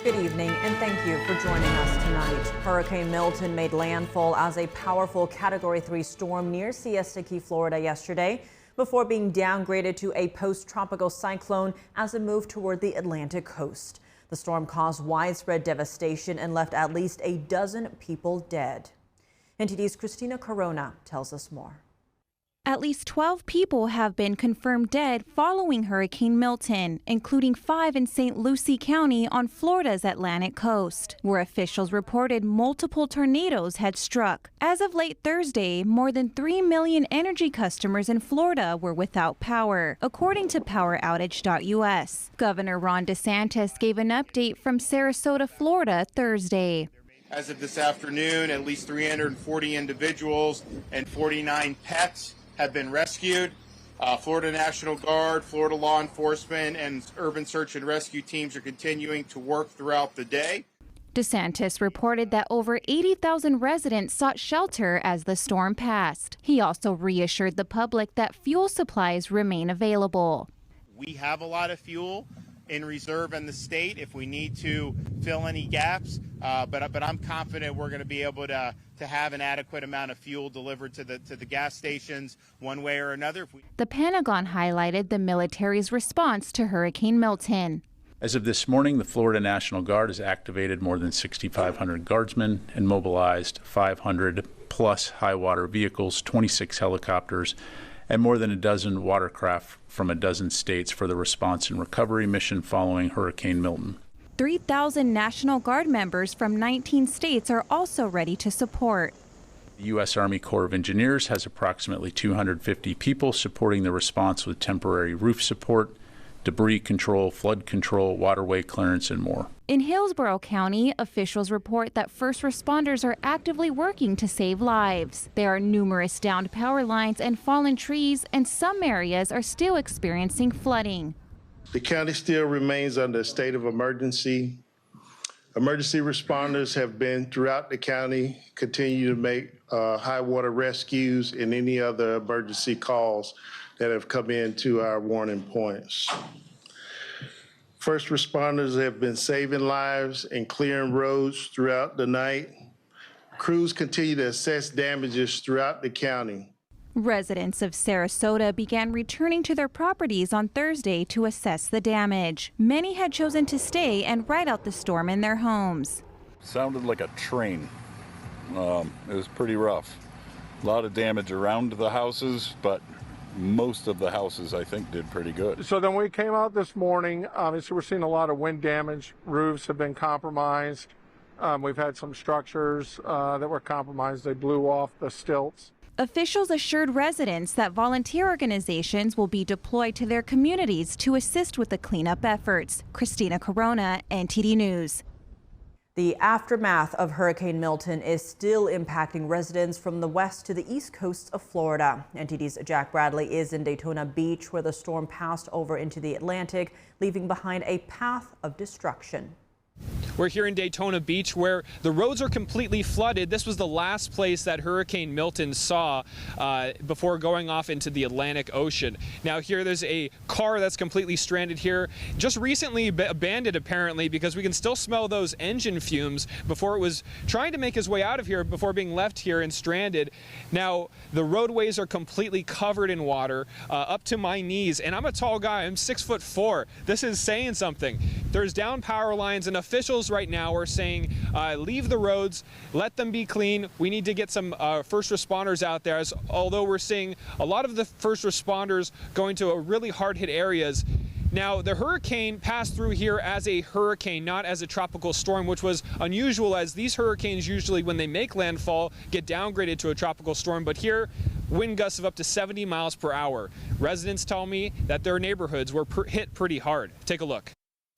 Good evening and thank you for joining us tonight. Hurricane Milton made landfall as a powerful Category 3 storm near Siesta Key, Florida yesterday before being downgraded to a post-tropical cyclone as it moved toward the Atlantic coast. The storm caused widespread devastation and left at least a dozen people dead. NTD's Christina Corona tells us more. At least 12 people have been confirmed dead following Hurricane Milton, including 5 in St. Lucie County on Florida's Atlantic coast, where officials reported multiple tornadoes had struck. As of late Thursday, more than 3 million energy customers in Florida were without power, according to PowerOutage.us. Governor Ron DeSantis gave an update from Sarasota, Florida, Thursday. As of this afternoon, at least 340 individuals and 49 pets have been rescued. Florida National Guard, Florida law enforcement, and urban search and rescue teams are continuing to work throughout the day. DeSantis reported that over 80,000 residents sought shelter as the storm passed. He also reassured the public that fuel supplies remain available. We have a lot of fuel in reserve in the state if we need to fill any gaps, but I'm confident we're going to be able to have an adequate amount of fuel delivered to the gas stations one way or another. The Pentagon highlighted the military's response to Hurricane Milton. As of this morning, the Florida National Guard has activated more than 6,500 guardsmen and mobilized 500 plus high water vehicles, 26 helicopters, and more than a dozen watercraft from a dozen states for the response and recovery mission following Hurricane Milton. 3,000 National Guard members from 19 states are also ready to support. The U.S. Army Corps of Engineers has approximately 250 people supporting the response with temporary roof support, debris control, flood control, waterway clearance, and more. In Hillsborough County, officials report that first responders are actively working to save lives. There are numerous downed power lines and fallen trees, and some areas are still experiencing flooding. The county still remains under a state of emergency. Emergency responders have been throughout the county, continue to make high water rescues and any other emergency calls that have come into our warning points. First responders have been saving lives and clearing roads throughout the night. Crews continue to assess damages throughout the county. Residents of Sarasota began returning to their properties on Thursday to assess the damage. Many had chosen to stay and ride out the storm in their homes. Sounded like a train. It was pretty rough. A lot of damage around the houses, but most of the houses, I think, did pretty good. So then we came out this morning. Obviously, we're seeing a lot of wind damage. Roofs have been compromised. We've had some structures that were compromised. They blew off the stilts. Officials assured residents that volunteer organizations will be deployed to their communities to assist with the cleanup efforts. Christina Corona, NTD News. The aftermath of Hurricane Milton is still impacting residents from the west to the east coast of Florida. NTD's Jack Bradley is in Daytona Beach, where the storm passed over into the Atlantic, leaving behind a path of destruction. We're here in Daytona Beach, where the roads are completely flooded. This was the last place that Hurricane Milton saw before going off into the Atlantic Ocean. Now here there's a car that's completely stranded here, just recently abandoned apparently, because we can still smell those engine fumes before it was trying to make its way out of here before being left here and stranded. Now the roadways are completely covered in water up to my knees, and I'm a tall guy. I'm 6'4". This is saying something. There's down power lines, and officials right now are saying leave the roads, let them be clean. We need to get some first responders out there, as although we're seeing a lot of the first responders going to really hard hit areas. Now, the hurricane passed through here as a hurricane, not as a tropical storm, which was unusual, as these hurricanes usually, when they make landfall, get downgraded to a tropical storm. But here, wind gusts of up to 70 miles per hour. Residents tell me that their neighborhoods were hit pretty hard. Take a look.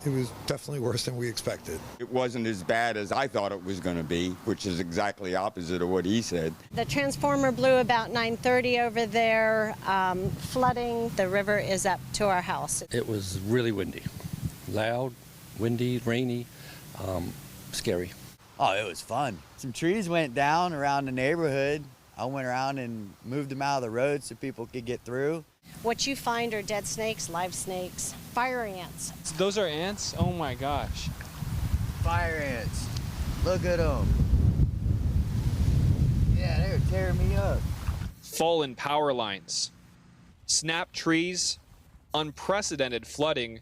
It was definitely worse than we expected. It wasn't as bad as I thought it was going to be, which is exactly opposite of what he said. The transformer blew about 9:30 over there, flooding. The river is up to our house. It was really windy, loud, windy, rainy, scary. Oh, it was fun. Some trees went down around the neighborhood. I went around and moved them out of the road so people could get through. What you find are dead snakes, live snakes, fire ants. Those are ants? Oh my gosh. fire ants. Look at them. Yeah, they're tearing me up. Fallen power lines, snapped trees, unprecedented flooding,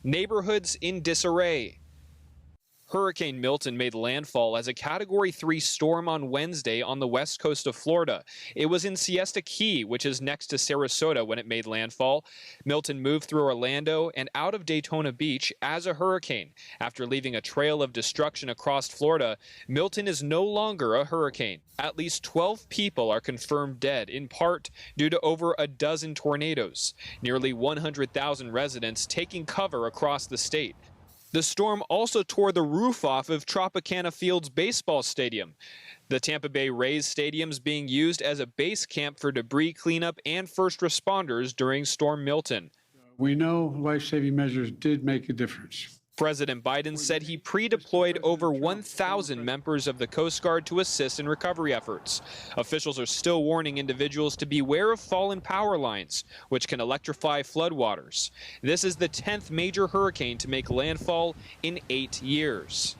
neighborhoods in disarray. Hurricane Milton made landfall as a Category 3 storm on Wednesday on the west coast of Florida. It was in Siesta Key, which is next to Sarasota, when it made landfall. Milton moved through Orlando and out of Daytona Beach as a hurricane. After leaving a trail of destruction across Florida, Milton is no longer a hurricane. At least 12 people are confirmed dead, in part due to over a dozen tornadoes. Nearly 100,000 residents taking cover across the state. The storm also tore the roof off of Tropicana Field's baseball stadium. The Tampa Bay Rays stadium is being used as a base camp for debris cleanup and first responders during Storm Milton. We know life-saving measures did make a difference. President Biden said he pre-deployed over 1,000 members of the Coast Guard to assist in recovery efforts. Officials are still warning individuals to beware of fallen power lines, which can electrify floodwaters. This is the 10th major hurricane to make landfall in 8 years.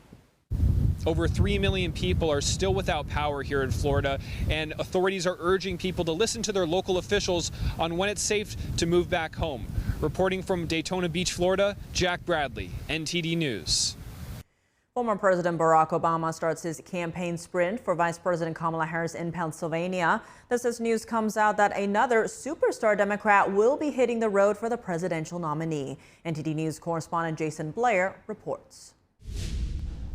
Over 3 million people are still without power here in Florida, and authorities are urging people to listen to their local officials on when it's safe to move back home. Reporting from Daytona Beach, Florida, Jack Bradley, NTD News. Former President Barack Obama starts his campaign sprint for Vice President Kamala Harris in Pennsylvania. This news comes out that another superstar Democrat will be hitting the road for the presidential nominee. NTD News correspondent Jason Blair reports.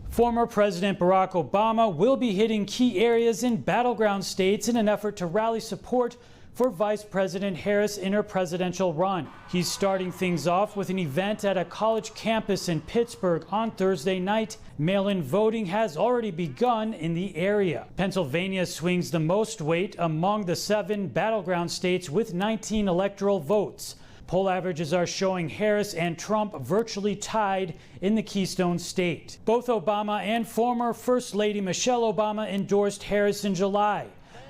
Former President Barack Obama will be hitting key areas in battleground states in an effort to rally support for Vice President Harris in her presidential run. He's starting things off with an event at a college campus in Pittsburgh on Thursday night. Mail-in voting has already begun in the area. Pennsylvania swings the most weight among the 7 battleground states with 19 electoral votes. Poll averages are showing Harris and Trump virtually tied in the Keystone State. Both Obama and former First Lady Michelle Obama endorsed Harris in July.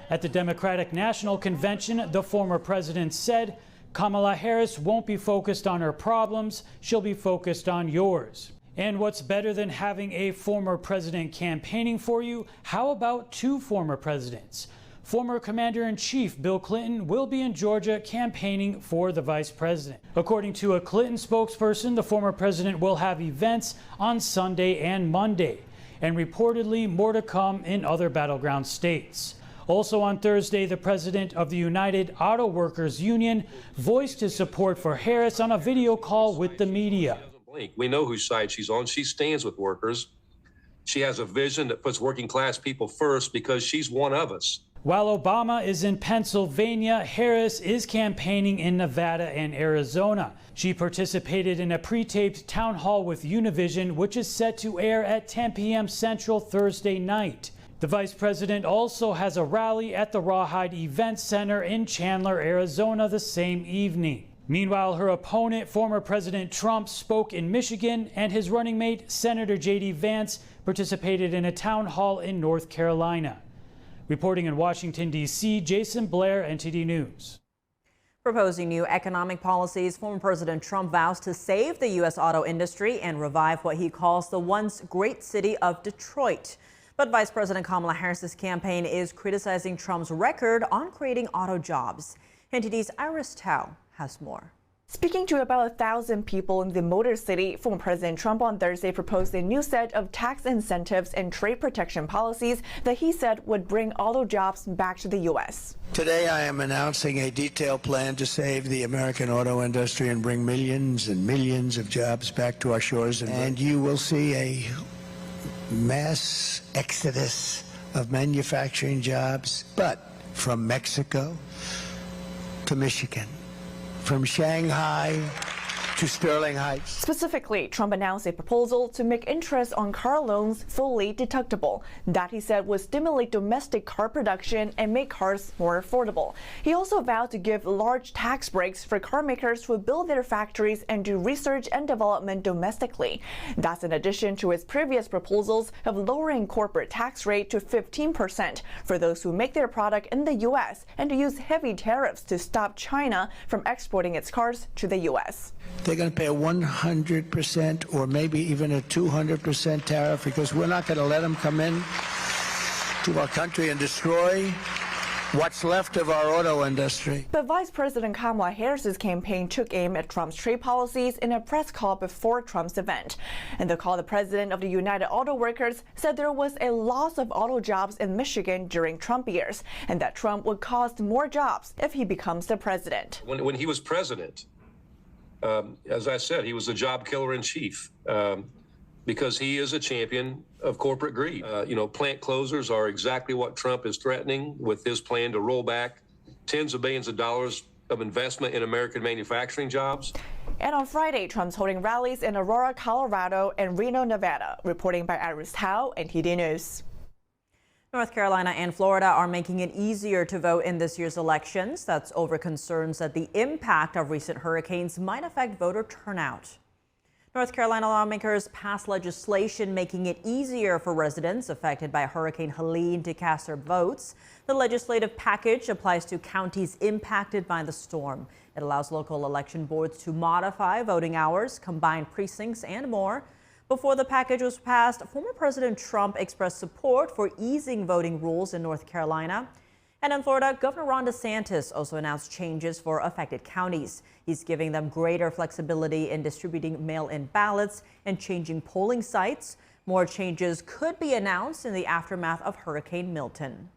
At the Democratic National Convention, the former president said, "Kamala Harris won't be focused on her problems, she'll be focused on yours." And what's better than having a former president campaigning for you? How about 2 former presidents? Former Commander-in-Chief Bill Clinton will be in Georgia campaigning for the vice president. According to a Clinton spokesperson, the former president will have events on Sunday and Monday, and reportedly more to come in other battleground states. Also on Thursday, the president of the United Auto Workers Union voiced his support for Harris on a video call with the media. We know whose side she's on. She stands with workers. She has a vision that puts working class people first because she's one of us. While Obama is in Pennsylvania, Harris is campaigning in Nevada and Arizona. She participated in a pre-taped town hall with Univision, which is set to air at 10 p.m. Central Thursday night. The vice president also has a rally at the Rawhide Event Center in Chandler, Arizona the same evening. Meanwhile, her opponent, former President Trump, spoke in Michigan, and his running mate, Senator J.D. Vance, participated in a town hall in North Carolina. Reporting in Washington, D.C., Jason Blair, NTD News. Proposing new economic policies, former President Trump vows to save the U.S. auto industry and revive what he calls the once great city of Detroit. But Vice President Kamala Harris's campaign is criticizing Trump's record on creating auto jobs. NTD's Iris Tao has more. Speaking to about 1,000 people in the Motor City, former President Trump on Thursday proposed a new set of tax incentives and trade protection policies that he said would bring auto jobs back to the U.S. Today I am announcing a detailed plan to save the American auto industry and bring millions and millions of jobs back to our shores. And you will see a mass exodus of manufacturing jobs, but from Mexico to Michigan, from Shanghai to Sterling Heights. Specifically, Trump announced a proposal to make interest on car loans fully deductible. That, he said, would stimulate domestic car production and make cars more affordable. He also vowed to give large tax breaks for car makers who build their factories and do research and development domestically. That's in addition to his previous proposals of lowering corporate tax rate to 15% for those who make their product in the U.S. and to use heavy tariffs to stop China from exporting its cars to the U.S. They're going to pay a 100% or maybe even a 200% tariff because we're not going to let them come in to our country and destroy what's left of our auto industry. But Vice President Kamala Harris's campaign took aim at Trump's trade policies in a press call before Trump's event. In the call, the president of the United Auto Workers said there was a loss of auto jobs in Michigan during Trump years, and that Trump would cost more jobs if he becomes the president. When he was president, as I said, he was the job killer in chief because he is a champion of corporate greed. Plant closures are exactly what Trump is threatening with his plan to roll back tens of billions of dollars of investment in American manufacturing jobs. And on Friday, Trump's holding rallies in Aurora, Colorado and Reno, Nevada. Reporting by Iris Howe, NTD News. North Carolina and Florida are making it easier to vote in this year's elections. That's over concerns that the impact of recent hurricanes might affect voter turnout. North Carolina lawmakers passed legislation making it easier for residents affected by Hurricane Helene to cast their votes. The legislative package applies to counties impacted by the storm. It allows local election boards to modify voting hours, combine precincts, and more. Before the package was passed, former President Trump expressed support for easing voting rules in North Carolina. And in Florida, Governor Ron DeSantis also announced changes for affected counties. He's giving them greater flexibility in distributing mail-in ballots and changing polling sites. More changes could be announced in the aftermath of Hurricane Milton.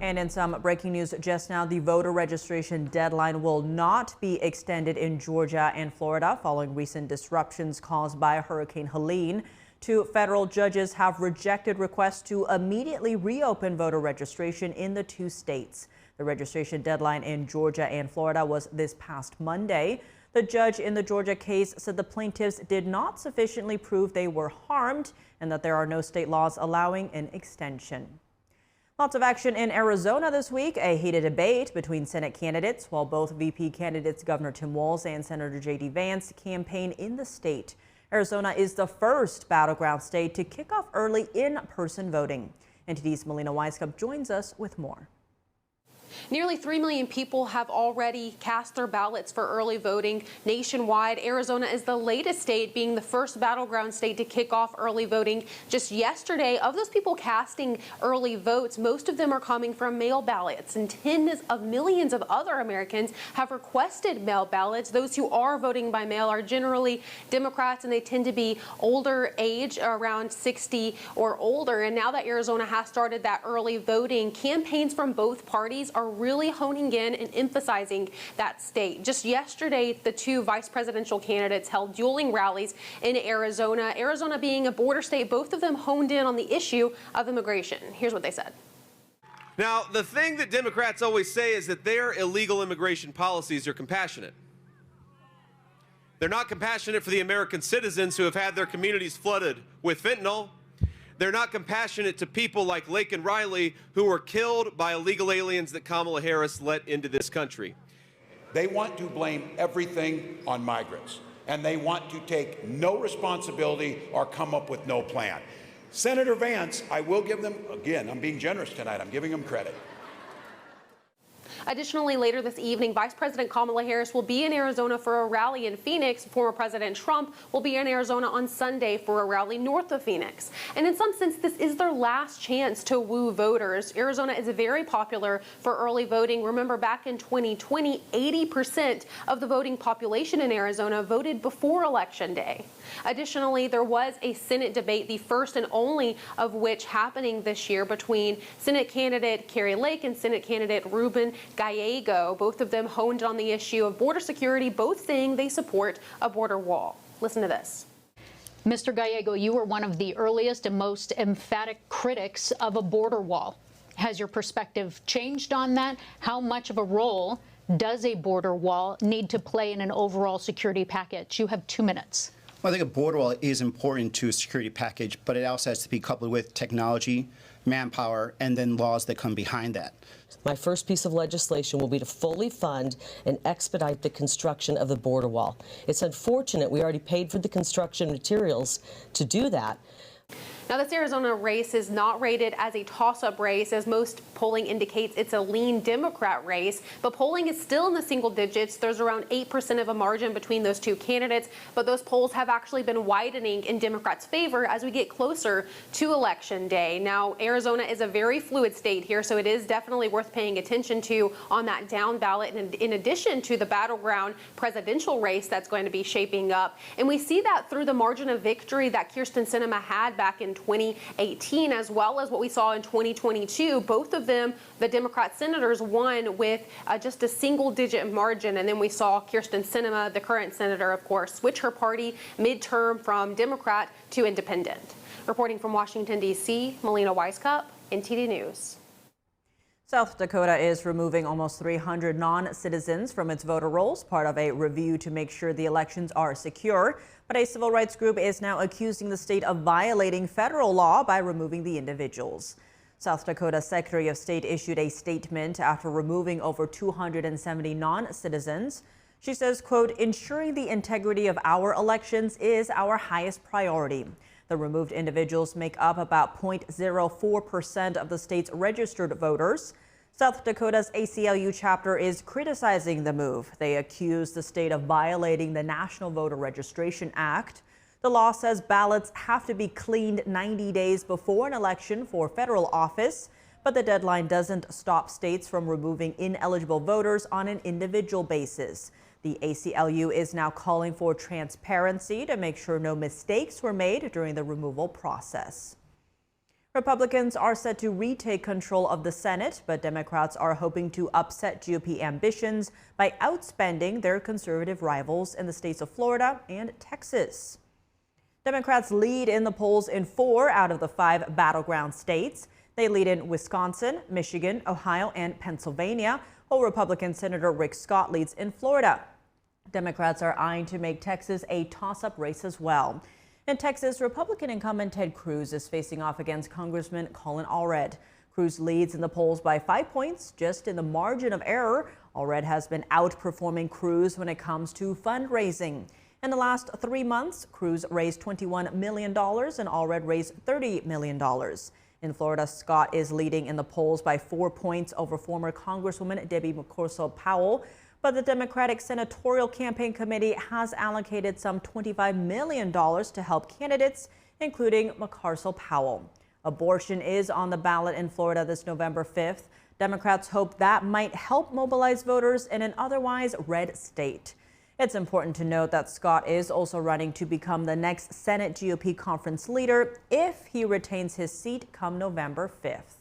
And in some breaking news just now, the voter registration deadline will not be extended in Georgia and Florida following recent disruptions caused by Hurricane Helene. Two federal judges have rejected requests to immediately reopen voter registration in the two states. The registration deadline in Georgia and Florida was this past Monday. The judge in the Georgia case said the plaintiffs did not sufficiently prove they were harmed and that there are no state laws allowing an extension. Lots of action in Arizona this week, a heated debate between Senate candidates while both VP candidates Governor Tim Walz and Senator J.D. Vance campaign in the state. Arizona is the first battleground state to kick off early in-person voting. NTD's Melina Weiskup joins us with more. Nearly 3 million people have already cast their ballots for early voting nationwide. Arizona is the latest state, being the first battleground state to kick off early voting. Just yesterday, of those people casting early votes, most of them are coming from mail ballots, and tens of millions of other Americans have requested mail ballots. Those who are voting by mail are generally Democrats, and they tend to be older age, around 60 or older. And now that Arizona has started that early voting, campaigns from both parties are really honing in and emphasizing that state. Just yesterday, the two vice presidential candidates held dueling rallies in Arizona. Arizona being a border state, both of them honed in on the issue of immigration. Here's what they said. Now, the thing that Democrats always say is that their illegal immigration policies are compassionate. They're not compassionate for the American citizens who have had their communities flooded with fentanyl. They're not compassionate to people like Lake and Riley who were killed by illegal aliens that Kamala Harris let into this country. They want to blame everything on migrants, and they want to take no responsibility or come up with no plan. Senator Vance, I will give them, again, I'm being generous tonight, I'm giving them credit. Additionally, later this evening, Vice President Kamala Harris will be in Arizona for a rally in Phoenix. Former President Trump will be in Arizona on Sunday for a rally north of Phoenix. And in some sense, this is their last chance to woo voters. Arizona is very popular for early voting. Remember, back in 2020, 80% of the voting population in Arizona voted before Election Day. Additionally, there was a Senate debate, the first and only of which happening this year, between Senate candidate Kari Lake and Senate candidate Ruben Gallego. Both of them honed on the issue of border security, both saying they support a border wall. Listen to this. Mr. Gallego, you were one of the earliest and most emphatic critics of a border wall. Has your perspective changed on that? How much of a role does a border wall need to play in an overall security package? You have 2 minutes. Well, I think a border wall is important to a security package, but it also has to be coupled with technology, manpower, and then laws that come behind that. My first piece of legislation will be to fully fund and expedite the construction of the border wall. It's unfortunate we already paid for the construction materials to do that. Now, this Arizona race is not rated as a toss-up race, as most polling indicates it's a lean Democrat race, but polling is still in the single digits. There's around 8% of a margin between those two candidates, but those polls have actually been widening in Democrats' favor as we get closer to Election Day. Now, Arizona is a very fluid state here, so it is definitely worth paying attention to on that down ballot, in addition to the battleground presidential race that's going to be shaping up. And we see that through the margin of victory that Kyrsten Sinema had back in 2018, as well as what we saw in 2022. Both of them, the Democrat senators, won with just a single-digit margin. And then we saw Kyrsten Sinema, the current senator, of course, switch her party midterm from Democrat to Independent. Reporting from Washington, D.C., Melina Weiskup, NTD News. South Dakota is removing almost 300 non-citizens from its voter rolls, part of a review to make sure the elections are secure. But a civil rights group is now accusing the state of violating federal law by removing the individuals. South Dakota's Secretary of State issued a statement after removing over 270 non-citizens. She says, quote, "Ensuring the integrity of our elections is our highest priority." The removed individuals make up about 0.04% of the state's registered voters. South Dakota's ACLU chapter is criticizing the move. They accuse the state of violating the National Voter Registration Act. The law says ballots have to be cleaned 90 days before an election for federal office, but the deadline doesn't stop states from removing ineligible voters on an individual basis. The ACLU is now calling for transparency to make sure no mistakes were made during the removal process. Republicans are set to retake control of the Senate, but Democrats are hoping to upset GOP ambitions by outspending their conservative rivals in the states of Florida and Texas. Democrats lead in the polls in 4 out of the 5 battleground states. They lead in Wisconsin, Michigan, Ohio, and Pennsylvania, while Republican Senator Rick Scott leads in Florida. Democrats are eyeing to make Texas a toss-up race as well. In Texas, Republican incumbent Ted Cruz is facing off against Congressman Colin Allred. Cruz leads in the polls by 5 points, just in the margin of error. Allred has been outperforming Cruz when it comes to fundraising. In the last 3 months, Cruz raised $21 million and Allred raised $30 million. In Florida, Scott is leading in the polls by 4 points over former Congresswoman Debbie McCorso-Powell. But the Democratic Senatorial Campaign Committee has allocated some $25 million to help candidates, including McCorso-Powell. Abortion is on the ballot in Florida this November 5th. Democrats hope that might help mobilize voters in an otherwise red state. It's important to note that Scott is also running to become the next Senate GOP conference leader if he retains his seat come November 5th.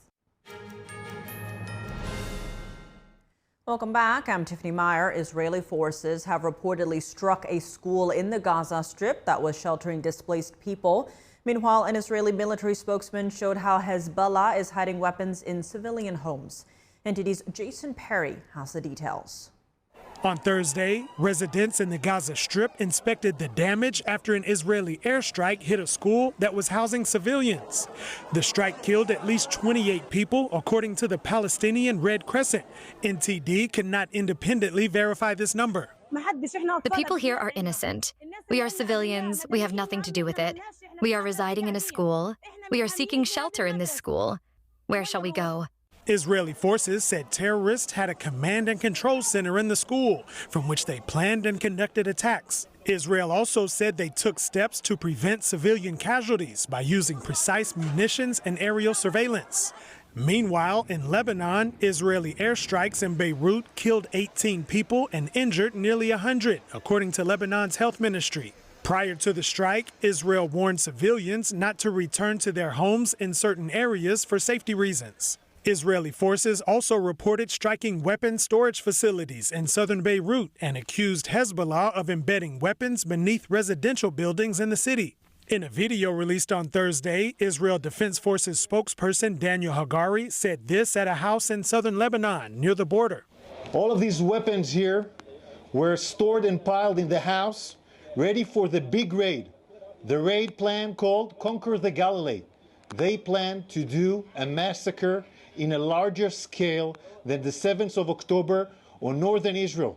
Welcome back. I'm Tiffany Meyer. Israeli forces have reportedly struck a school in the Gaza Strip that was sheltering displaced people. Meanwhile, an Israeli military spokesman showed how Hezbollah is hiding weapons in civilian homes. NTD's Jason Perry has the details. On Thursday, residents in the Gaza Strip inspected the damage after an Israeli airstrike hit a school that was housing civilians. The strike killed at least 28 people, according to the Palestinian Red Crescent. NTD cannot independently verify this number. The people here are innocent. We are civilians. We have nothing to do with it. We are residing in a school. We are seeking shelter in this school. Where shall we go? Israeli forces said terrorists had a command and control center in the school from which they planned and conducted attacks. Israel also said they took steps to prevent civilian casualties by using precise munitions and aerial surveillance. Meanwhile, in Lebanon, Israeli airstrikes in Beirut killed 18 people and injured nearly 100, according to Lebanon's health ministry. Prior to the strike, Israel warned civilians not to return to their homes in certain areas for safety reasons. Israeli forces also reported striking weapons storage facilities in southern Beirut and accused Hezbollah of embedding weapons beneath residential buildings in the city. In a video released on Thursday, Israel Defense Forces spokesperson Daniel Hagari said this at a house in southern Lebanon near the border. All of these weapons here were stored and piled in the house, ready for the big raid. The raid plan called Conquer the Galilee. They plan to do a massacre in a larger scale than the 7th of October on northern Israel.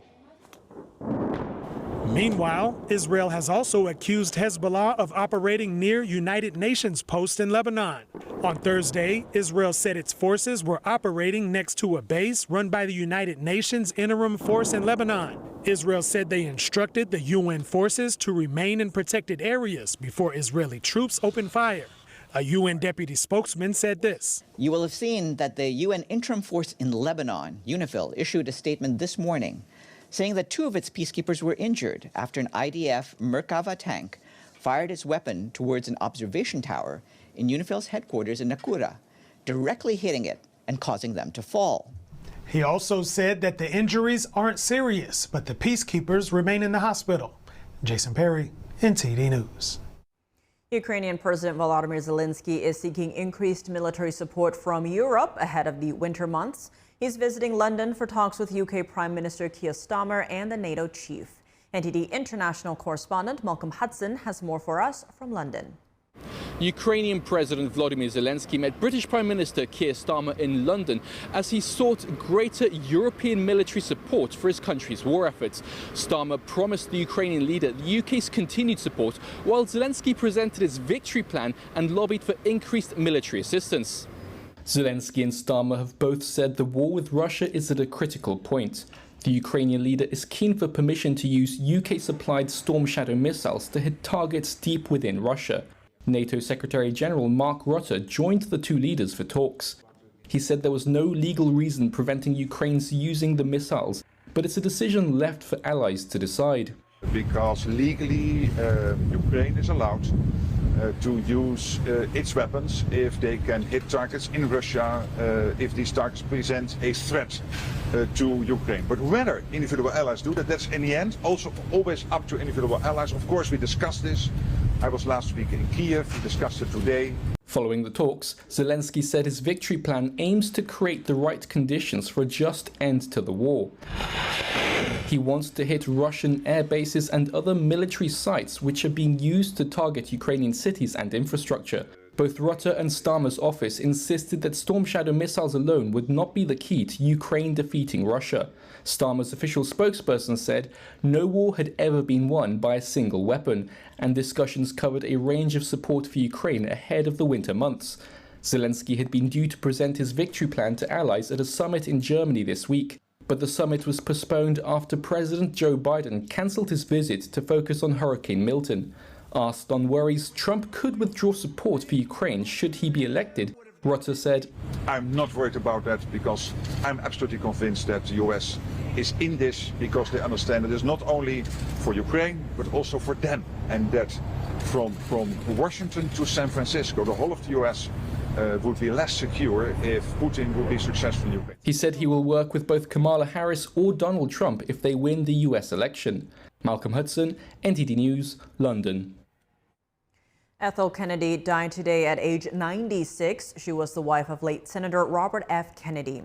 Meanwhile, Israel has also accused Hezbollah of operating near United Nations posts in Lebanon. On Thursday, Israel said its forces were operating next to a base run by the United Nations Interim Force in Lebanon. Israel said they instructed the UN forces to remain in protected areas before Israeli troops opened fire. A UN deputy spokesman said this. You will have seen that the UN Interim Force in Lebanon, Unveil, issued a statement this morning saying that 2 of its peacekeepers were injured after an IDF Merkava tank fired its weapon towards an observation tower in Unveil's headquarters in Dakota, directly hitting it and causing them to fall. He also said that the injuries aren't serious, but the peacekeepers remain in the hospital. Jason Perry, NTD News. Ukrainian President Volodymyr Zelenskyy is seeking increased military support from Europe ahead of the winter months. He's visiting London for talks with UK Prime Minister Keir Starmer and the NATO chief. NTD international correspondent Malcolm Hudson has more for us from London. Ukrainian President Volodymyr Zelenskyy met British Prime Minister Keir Starmer in London as he sought greater European military support for his country's war efforts. Starmer promised the Ukrainian leader the UK's continued support, while Zelenskyy presented his victory plan and lobbied for increased military assistance. Zelenskyy and Starmer have both said the war with Russia is at a critical point. The Ukrainian leader is keen for permission to use UK-supplied Storm Shadow missiles to hit targets deep within Russia. NATO Secretary General Mark Rutte joined the 2 leaders for talks. He said there was no legal reason preventing Ukraine's using the missiles, but it's a decision left for allies to decide. Because legally Ukraine is allowed to use its weapons if they can hit targets in Russia, if these targets present a threat to Ukraine. But whether individual allies do that, that's in the end also always up to individual allies. Of course, we discussed this. I was last week in Kiev, we discussed it today. Following the talks, Zelenskyy said his victory plan aims to create the right conditions for a just end to the war. He wants to hit Russian air bases and other military sites which are being used to target Ukrainian cities and infrastructure. Both Rutte and Starmer's office insisted that Storm Shadow missiles alone would not be the key to Ukraine defeating Russia. Starmer's official spokesperson said no war had ever been won by a single weapon, and discussions covered a range of support for Ukraine ahead of the winter months. Zelenskyy had been due to present his victory plan to allies at a summit in Germany this week, but the summit was postponed after President Joe Biden cancelled his visit to focus on Hurricane Milton. Asked on worries Trump could withdraw support for Ukraine should he be elected, Rutte said, I'm not worried about that because I'm absolutely convinced that the US is in this because they understand that it's not only for Ukraine but also for them, and that from Washington to San Francisco, the whole of the US would be less secure if Putin would be successful in Ukraine. He said he will work with both Kamala Harris or Donald Trump if they win the US election. Malcolm Hudson, NTD News, London. Ethel Kennedy died today at age 96. She was the wife of late Senator Robert F. Kennedy.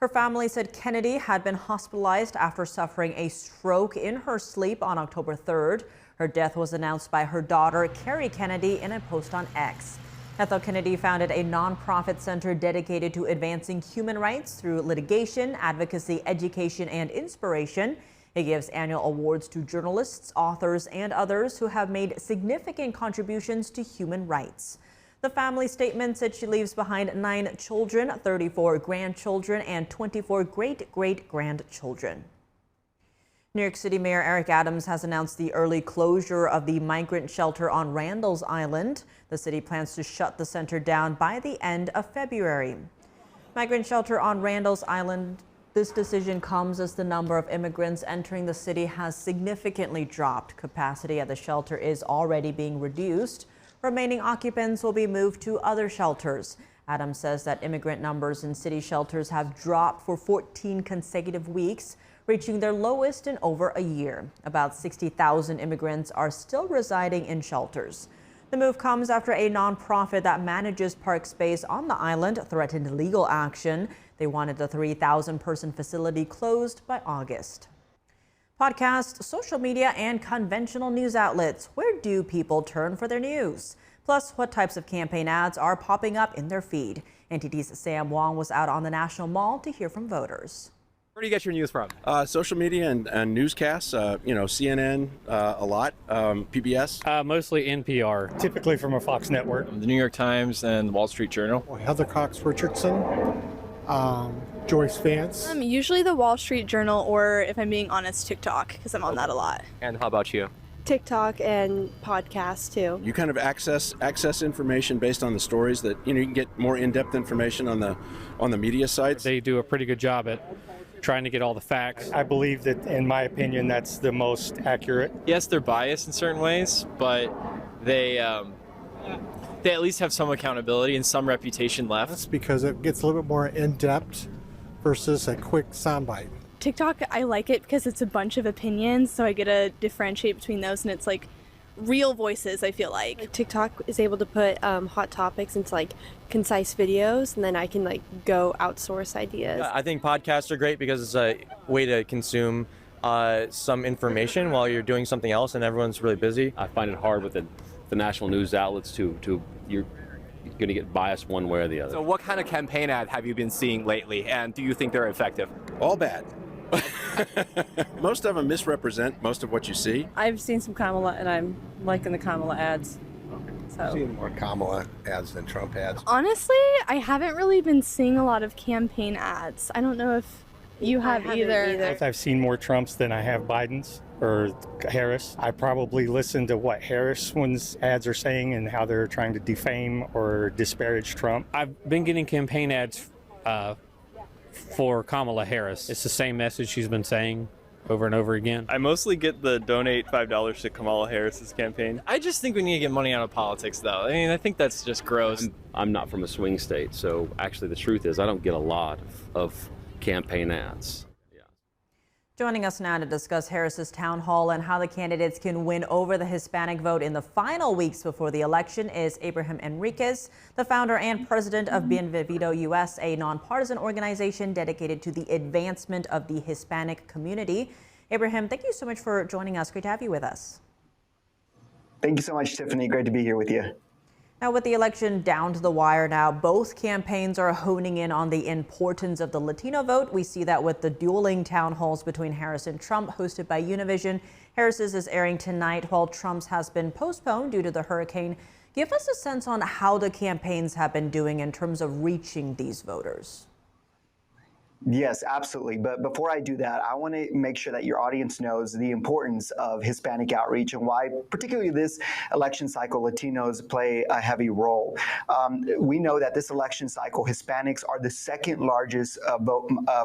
Her family said Kennedy had been hospitalized after suffering a stroke in her sleep on October 3rd. Her death was announced by her daughter, Carrie Kennedy, in a post on X. Ethel Kennedy founded a nonprofit center dedicated to advancing human rights through litigation, advocacy, education, and inspiration. It gives annual awards to journalists, authors, and others who have made significant contributions to human rights. The family statement said she leaves behind 9 children, 34 grandchildren, and 24 great-great-grandchildren. New York City Mayor Eric Adams has announced the early closure of the migrant shelter on Randall's Island. The city plans to shut the center down by the end of February. Migrant shelter on Randall's Island. This decision comes as the number of immigrants entering the city has significantly dropped. Capacity at the shelter is already being reduced. Remaining occupants will be moved to other shelters. Adams says that immigrant numbers in city shelters have dropped for 14 consecutive weeks, reaching their lowest in over a year. About 60,000 immigrants are still residing in shelters. The move comes after a nonprofit that manages park space on the island threatened legal action. They wanted the 3,000-person facility closed by August. Podcasts, social media, and conventional news outlets. Where do people turn for their news? Plus, what types of campaign ads are popping up in their feed? NTD's Sam Wong was out on the National Mall to hear from voters. Where do you get your news from? Social media and newscasts, CNN a lot, PBS. Mostly NPR. Typically from a Fox network. The New York Times and the Wall Street Journal. Heather Cox Richardson, Joyce Vance. Usually the Wall Street Journal, or if I'm being honest, TikTok, because I'm on that a lot. And how about you? TikTok and podcasts too. You kind of access information based on the stories that you can get more in-depth information on the media sites. They do a pretty good job at trying to get all the facts. I believe that, in my opinion, that's the most accurate. Yes, they're biased in certain ways, but they at least have some accountability and some reputation left. That's because it gets a little bit more in-depth versus a quick soundbite. TikTok, I like it because it's a bunch of opinions, so I get to differentiate between those, and it's like real voices, I feel like. TikTok is able to put hot topics into like concise videos, and then I can like go outsource ideas. I think podcasts are great because it's a way to consume some information while you're doing something else and everyone's really busy. I find it hard with the national news outlets to you're going to get biased one way or the other. So what kind of campaign ad have you been seeing lately, and do you think they're effective? All bad. Most of them misrepresent most of what you see. I've seen some Kamala, and I'm liking the Kamala ads. So. I've seen more Kamala ads than Trump ads. Honestly, I haven't really been seeing a lot of campaign ads. I don't know if you have either. I've seen more Trumps than I have Biden's or Harris. I probably listen to what Harris's ads are saying and how they're trying to defame or disparage Trump. I've been getting campaign ads for Kamala Harris. It's the same message she's been saying over and over again. I mostly get the donate $5 to Kamala Harris's campaign. I just think we need to get money out of politics, though. I mean, I think that's just gross. I'm not from a swing state, so actually the truth is I don't get a lot of campaign ads. Joining us now to discuss Harris's town hall and how the candidates can win over the Hispanic vote in the final weeks before the election is Abraham Enriquez, the founder and president of Bienvenido US, a nonpartisan organization dedicated to the advancement of the Hispanic community. Abraham, thank you so much for joining us. Great to have you with us. Thank you so much, Tiffany. Great to be here with you. Now, with the election down to the wire now, both campaigns are honing in on the importance of the Latino vote. We see that with the dueling town halls between Harris and Trump, hosted by Univision. Harris's is airing tonight, while Trump's has been postponed due to the hurricane. Give us a sense on how the campaigns have been doing in terms of reaching these voters. Yes, absolutely. But before I do that, I want to make sure that your audience knows the importance of Hispanic outreach and why, particularly this election cycle, Latinos play a heavy role. We know that this election cycle, Hispanics are the second largest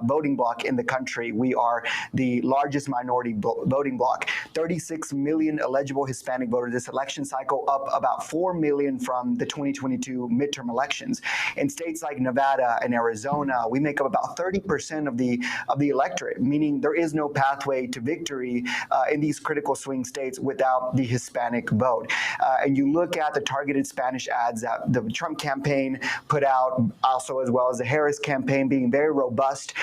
voting bloc in the country. We are the largest minority voting bloc. 36 million eligible Hispanic voters this election cycle, up about 4 million from the 2022 midterm elections. In states like Nevada and Arizona, we make up about 30% of the electorate, meaning there is no pathway to victory in these critical swing states without the Hispanic vote. And you look at the targeted Spanish ads that the Trump campaign put out, also as well as the Harris campaign being very robust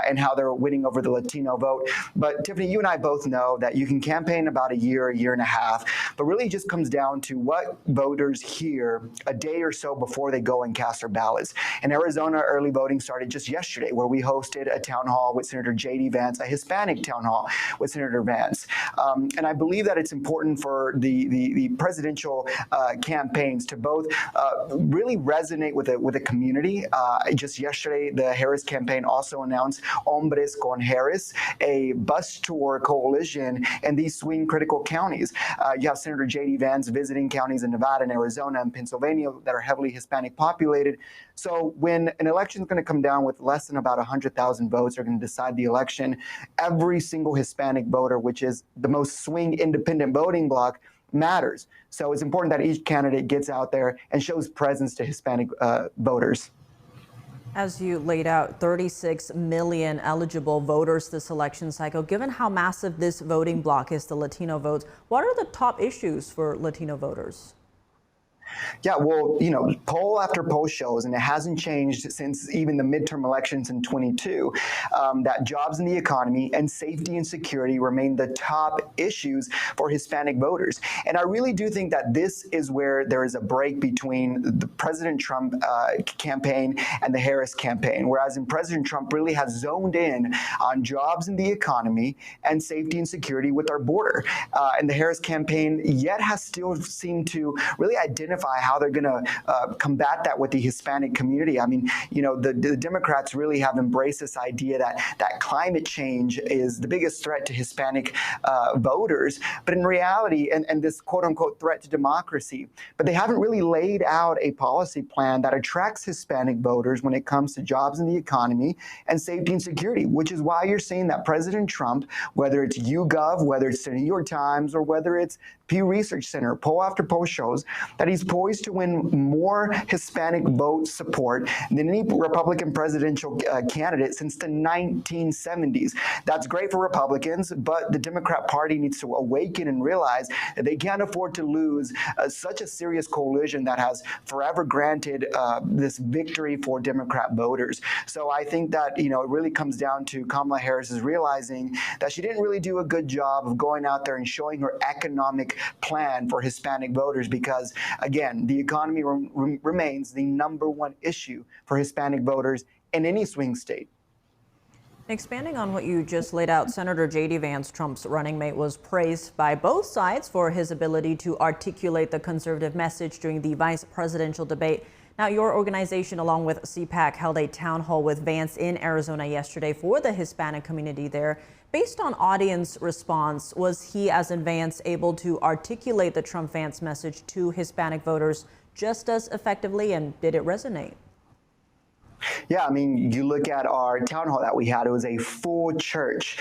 and how they're winning over the Latino vote. But Tiffany, you and I both know that you can campaign about a year and a half, but really it just comes down to what voters hear a day or so before they go and cast their ballots. In Arizona, early voting started just yesterday, where we hosted a town hall with Senator J.D. Vance, a Hispanic town hall with Senator Vance. And I believe that it's important for the presidential campaigns to both really resonate with the community. Just yesterday, the Harris campaign also announced Hombres con Harris, a bus tour coalition in these swing critical counties. You have Senator J.D. Vance visiting counties in Nevada and Arizona and Pennsylvania that are heavily Hispanic populated. So when an election is going to come down with less than about 100,000 votes are going to decide the election, every single Hispanic voter, which is the most swing independent voting bloc, matters. So it's important that each candidate gets out there and shows presence to Hispanic voters. As you laid out, 36 million eligible voters this election cycle. Given how massive this voting bloc is, the Latino votes, what are the top issues for Latino voters? Yeah, well, poll after poll shows, and it hasn't changed since even the midterm elections in 22, that jobs in the economy and safety and security remain the top issues for Hispanic voters. And I really do think that this is where there is a break between the President Trump campaign and the Harris campaign, whereas President Trump really has zoned in on jobs in the economy and safety and security with our border. And the Harris campaign yet has still seemed to really identify how they're going to combat that with the Hispanic community. I mean, the Democrats really have embraced this idea that climate change is the biggest threat to Hispanic voters, but in reality, and this quote-unquote threat to democracy, but they haven't really laid out a policy plan that attracts Hispanic voters when it comes to jobs in the economy and safety and security, which is why you're seeing that President Trump, whether it's YouGov, whether it's the New York Times, or whether it's Pew Research Center, poll after poll shows that he's poised to win more Hispanic vote support than any Republican presidential candidate since the 1970s. That's great for Republicans, but the Democrat Party needs to awaken and realize that they can't afford to lose such a serious coalition that has forever granted this victory for Democrat voters. So I think that, it really comes down to Kamala Harris is realizing that she didn't really do a good job of going out there and showing her economic plan for Hispanic voters because, again, the economy remains the #1 issue for Hispanic voters in any swing state. Expanding on what you just laid out, Senator J.D. Vance, Trump's running mate, was praised by both sides for his ability to articulate the conservative message during the vice presidential debate. Now, your organization, along with CPAC, held a town hall with Vance in Arizona yesterday for the Hispanic community there. Based on audience response, was he, as in Vance, able to articulate the Trump-Vance message to Hispanic voters just as effectively, and did it resonate? Yeah, I mean, you look at our town hall that we had, it was a full church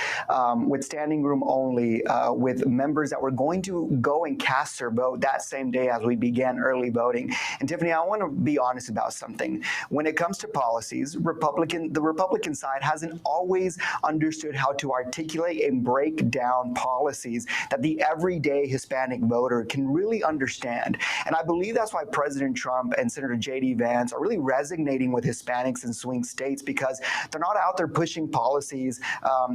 with standing room only, with members that were going to go and cast their vote that same day as we began early voting. And Tiffany, I want to be honest about something. When it comes to policies, the Republican side hasn't always understood how to articulate and break down policies that the everyday Hispanic voter can really understand. And I believe that's why President Trump and Senator J.D. Vance are really resonating with Hispanics in swing states, because they're not out there pushing policies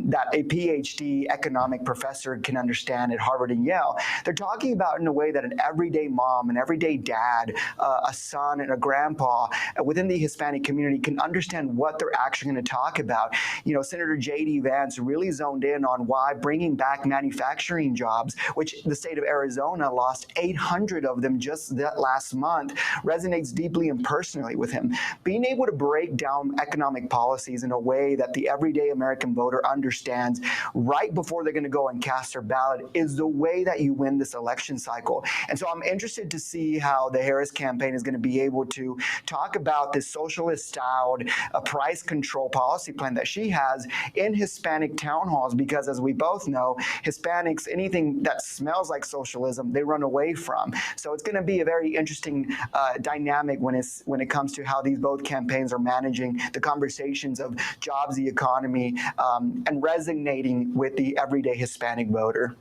that a PhD economic professor can understand at Harvard and Yale. They're talking about in a way that an everyday mom, an everyday dad, a son and a grandpa within the Hispanic community can understand what they're actually going to talk about. Senator J.D. Vance really zoned in on why bringing back manufacturing jobs, which the state of Arizona lost 800 of them just that last month, resonates deeply and personally with him. Being able to break down economic policies in a way that the everyday American voter understands right before they're going to go and cast their ballot is the way that you win this election cycle. And so I'm interested to see how the Harris campaign is going to be able to talk about this socialist-styled price control policy plan that she has in Hispanic town halls, because as we both know, Hispanics, anything that smells like socialism, they run away from. So it's going to be a very interesting dynamic when it comes to how these both campaigns are managing the conversations of jobs, the economy, and resonating with the everyday Hispanic voter.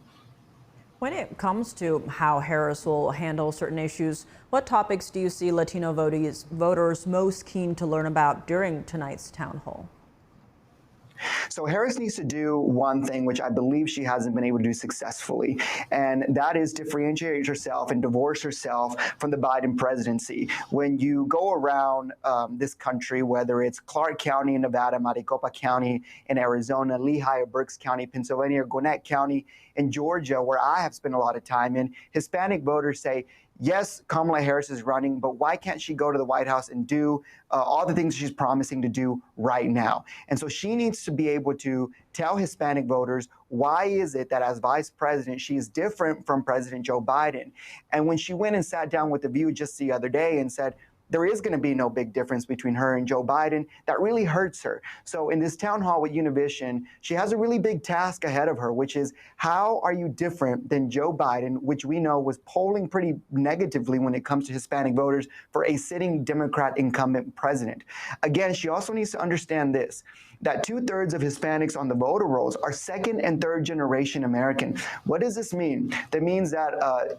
When it comes to how Harris will handle certain issues, what topics do you see Latino voters most keen to learn about during tonight's town hall? So Harris needs to do one thing, which I believe she hasn't been able to do successfully, and that is differentiate herself and divorce herself from the Biden presidency. When you go around this country, whether it's Clark County in Nevada, Maricopa County in Arizona, Lehigh or Berks County, Pennsylvania, or Gwinnett County in Georgia, where I have spent a lot of time in, Hispanic voters say, yes, Kamala Harris is running, but why can't she go to the White House and do all the things she's promising to do right now? And so she needs to be able to tell Hispanic voters why is it that as vice president, she is different from President Joe Biden. And when she went and sat down with The View just the other day and said, there is going to be no big difference between her and Joe Biden, that really hurts her. So in this town hall with Univision, she has a really big task ahead of her, which is how are you different than Joe Biden, which we know was polling pretty negatively when it comes to Hispanic voters for a sitting Democrat incumbent president. Again, she also needs to understand this. that 2/3 of Hispanics on the voter rolls are second and third generation American. What does this mean? That means that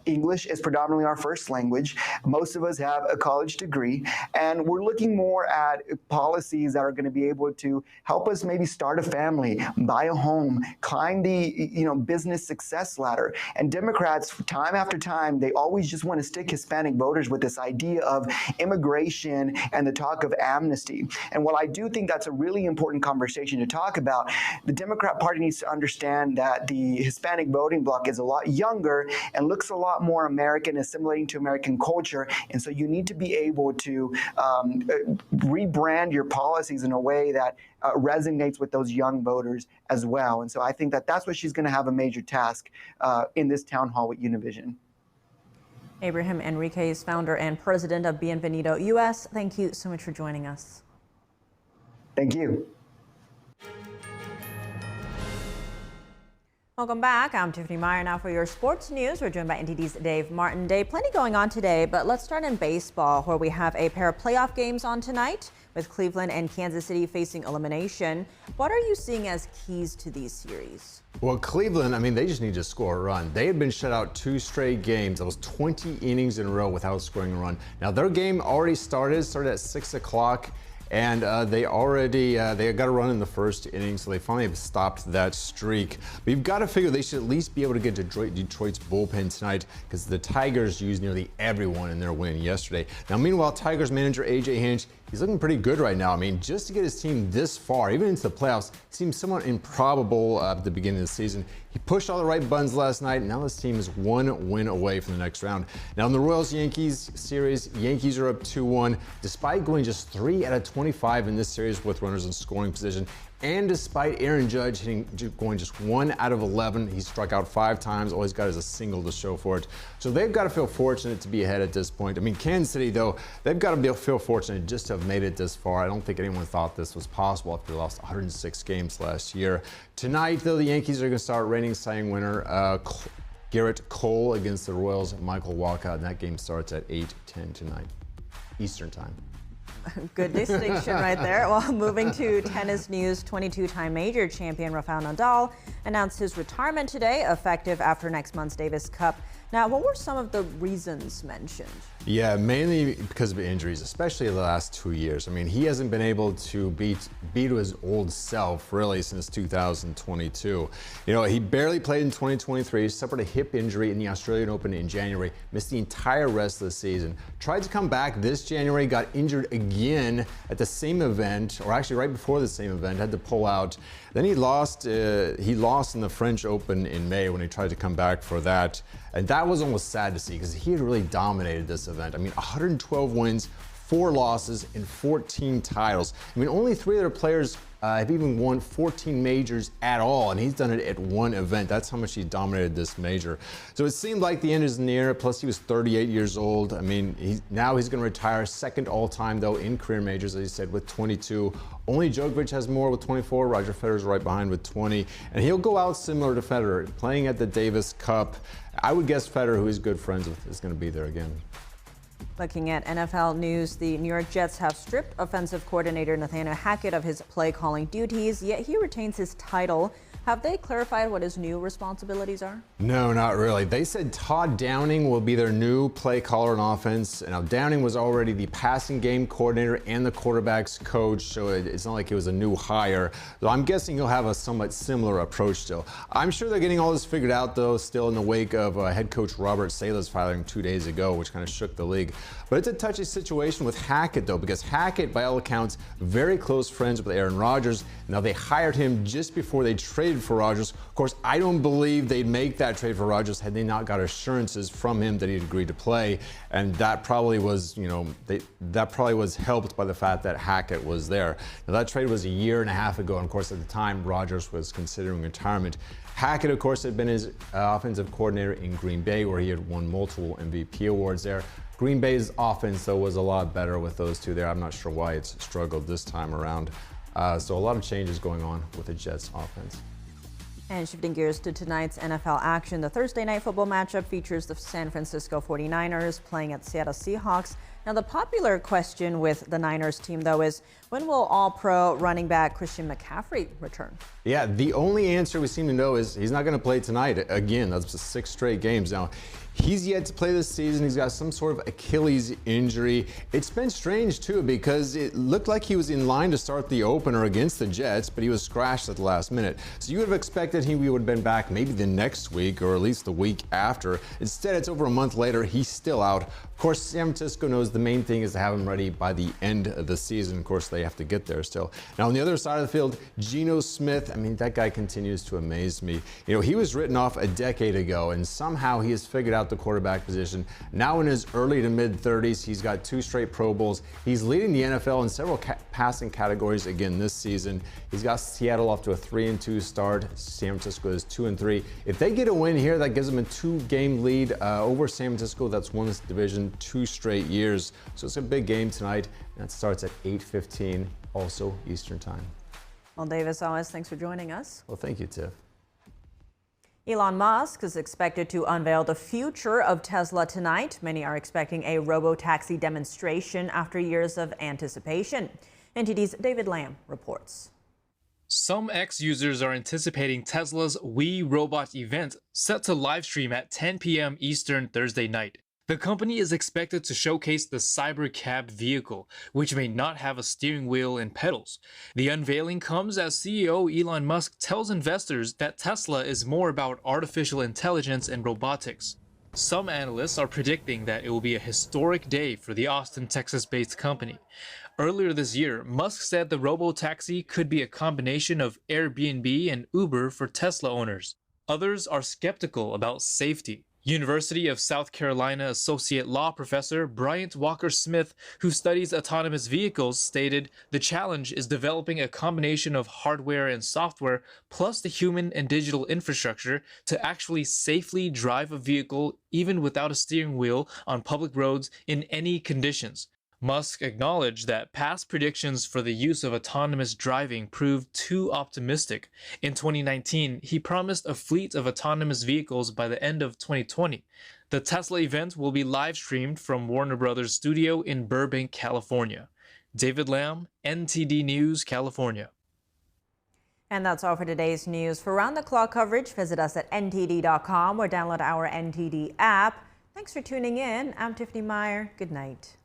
English is predominantly our first language. Most of us have a college degree, and we're looking more at policies that are going to be able to help us maybe start a family, buy a home, climb the business success ladder. And Democrats, time after time, they always just want to stick Hispanic voters with this idea of immigration and the talk of amnesty. And while I do think that's a really important conversation to talk about, the Democrat Party needs to understand that the Hispanic voting bloc is a lot younger and looks a lot more American, assimilating to American culture. And so you need to be able to rebrand your policies in a way that resonates with those young voters as well. And so I think that that's what she's going to have a major task in this town hall with Univision. Abraham Enriquez, founder and president of Bienvenido US. Thank you so much for joining us. Thank you. Welcome back. I'm Tiffany Meyer now for your sports news. We're joined by NTD's Dave Martin. Dave, plenty going on today, but let's start in baseball, where we have a pair of playoff games on tonight with Cleveland and Kansas City facing elimination. What are you seeing as keys to these series? Well, Cleveland, I mean, they just need to score a run. They had been shut out 2 straight games. That was 20 innings in a row without scoring a run. Now, their game already started at 6 o'clock. And they got a run in the first inning, so they finally have stopped that streak. But you've got to figure they should at least be able to get Detroit's bullpen tonight, because the Tigers used nearly everyone in their win yesterday. Now, meanwhile, Tigers manager A.J. Hinch, he's looking pretty good right now. I mean, just to get his team this far, even into the playoffs, seems somewhat improbable at the beginning of the season. He pushed all the right buttons last night, and now this team is 1 win away from the next round. Now, in the Royals-Yankees series, Yankees are up 2-1, despite going just 3 out of 25 in this series with runners in scoring position. And despite Aaron Judge going just 1 out of 11, he struck out 5 times. All he's got is a single to show for it. So they've got to feel fortunate to be ahead at this point. I mean, Kansas City, though, they've got to feel fortunate just to have made it this far. I don't think anyone thought this was possible after they lost 106 games last year. Tonight, though, the Yankees are going to start reigning Cy Young winner Garrett Cole against the Royals' Michael Walcott, and that game starts at 8:10 tonight, Eastern Time. Good distinction right there. Well, moving to tennis news, 22-time major champion Rafael Nadal announced his retirement today, effective after next month's Davis Cup. Now, what were some of the reasons mentioned? Yeah, mainly because of injuries, especially the last 2 years. I mean, he hasn't been able to beat his old self, really, since 2022. You know, he barely played in 2023, suffered a hip injury in the Australian Open in January, missed the entire rest of the season. Tried to come back this January, got injured again at the same event, or actually right before the same event, had to pull out. Then he lost in the French Open in May when he tried to come back for that. And that was almost sad to see, because he had really dominated this event. I mean, 112 wins, 4 losses, and 14 titles. I mean, only 3 other players have even won 14 majors at all, and he's done it at 1 event. That's how much he dominated this major. So it seemed like the end is near, plus he was 38 years old. I mean, now he's going to retire, second all-time, though, in career majors, as he said, with 22. Only Djokovic has more with 24. Roger Federer's right behind with 20. And he'll go out similar to Federer, playing at the Davis Cup. I would guess Federer, who he's good friends with, is going to be there again. Looking at NFL news, the New York Jets have stripped offensive coordinator Nathaniel Hackett of his play-calling duties, yet he retains his title. Have they clarified what his new responsibilities are? No, not really. They said Todd Downing will be their new play caller on offense. Now, Downing was already the passing game coordinator and the quarterback's coach, so it's not like it was a new hire. So I'm guessing he'll have a somewhat similar approach still. I'm sure they're getting all this figured out, though, still in the wake of head coach Robert Saleh's firing 2 days ago, which kind of shook the league. But it's a touchy situation with Hackett, though, because Hackett, by all accounts, very close friends with Aaron Rodgers. Now, they hired him just before they traded for Rodgers. Of course, I don't believe they'd make that trade for Rodgers had they not got assurances from him that he'd agreed to play. And that probably was, that probably was helped by the fact that Hackett was there. Now, that trade was a year and a half ago, and of course, at the time, Rodgers was considering retirement. Hackett, of course, had been his offensive coordinator in Green Bay, where he had won multiple MVP awards there. Green Bay's offense, though, was a lot better with those two there. I'm not sure why it's struggled this time around. So a lot of changes going on with the Jets offense. And shifting gears to tonight's NFL action, the Thursday night football matchup features the San Francisco 49ers playing at Seattle Seahawks. Now, the popular question with the Niners team, though, is when will All-Pro running back Christian McCaffrey return? Yeah, the only answer we seem to know is he's not going to play tonight. Again, that's 6 straight games now. He's yet to play this season. He's got some sort of Achilles injury. It's been strange, too, because it looked like he was in line to start the opener against the Jets, but he was scratched at the last minute. So you would have expected he would have been back maybe the next week or at least the week after. Instead, it's over a month later. He's still out. Of course, San Francisco knows the main thing is to have him ready by the end of the season. Of course, they have to get there still. Now, on the other side of the field, Geno Smith, I mean, that guy continues to amaze me. You know, he was written off a decade ago, and somehow he has figured out the quarterback position. Now in his early to mid-30s, he's got 2 straight Pro Bowls. He's leading the NFL in several passing categories again this season. He's got Seattle off to a 3-2 start. San Francisco is 2-3. If they get a win here, that gives them a 2-game lead over San Francisco. That's won this division 2 straight years. So it's a big game tonight. That starts at 8:15, also Eastern Time. Well, Dave, as always, thanks for joining us. Well, thank you, Tiff. Elon Musk is expected to unveil the future of Tesla tonight. Many are expecting a robo-taxi demonstration after years of anticipation. NTD's David Lamb reports. Some X users are anticipating Tesla's We Robot event set to livestream at 10 p.m. Eastern Thursday night. The company is expected to showcase the CyberCab vehicle, which may not have a steering wheel and pedals. The unveiling comes as CEO Elon Musk tells investors that Tesla is more about artificial intelligence and robotics. Some analysts are predicting that it will be a historic day for the Austin, Texas-based company. Earlier this year, Musk said the robo-taxi could be a combination of Airbnb and Uber for Tesla owners. Others are skeptical about safety. University of South Carolina Associate Law Professor Bryant Walker Smith, who studies autonomous vehicles, stated the challenge is developing a combination of hardware and software plus the human and digital infrastructure to actually safely drive a vehicle even without a steering wheel on public roads in any conditions. Musk acknowledged that past predictions for the use of autonomous driving proved too optimistic. In 2019, he promised a fleet of autonomous vehicles by the end of 2020. The Tesla event will be live-streamed from Warner Brothers Studio in Burbank, California. David Lamb, NTD News, California. And that's all for today's news. For round-the-clock coverage, visit us at ntd.com or download our NTD app. Thanks for tuning in. I'm Tiffany Meyer. Good night.